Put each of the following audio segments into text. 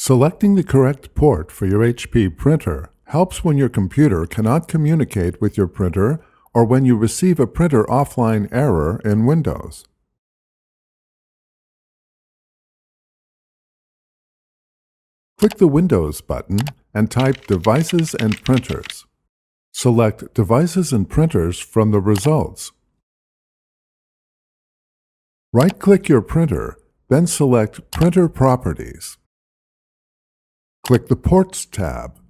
Selecting the correct port for your HP printer helps when your computer cannot communicate with your printer or when you receive a printer offline error in Windows. Click the Windows button and type Devices and Printers. Select Devices and Printers from the results. Right-click your printer, then select Printer Properties. Click the Ports tab.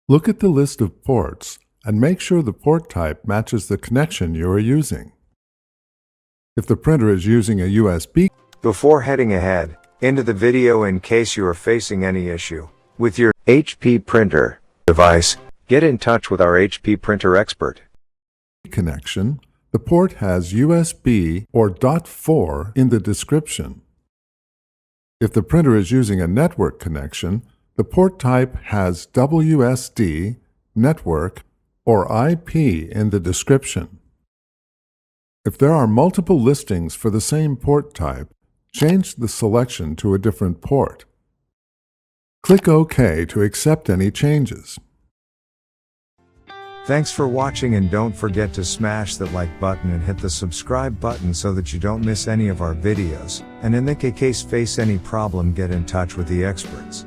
Look at the list of ports and make sure the port type matches the connection you are using. If the printer is using a USB, Before heading ahead into the video, in case you are facing any issue with your HP printer device, get in touch with our HP printer expert. connection, the port has USB or .4 in the description. If the printer is using a network connection, the port type has WSD, network, or IP in the description. If there are multiple listings for the same port type, change the selection to a different port. Click OK to accept any changes. Thanks for watching, and don't forget to smash that like button and hit the subscribe button so that you don't miss any of our videos, and in the case face any problem, get in touch with the experts.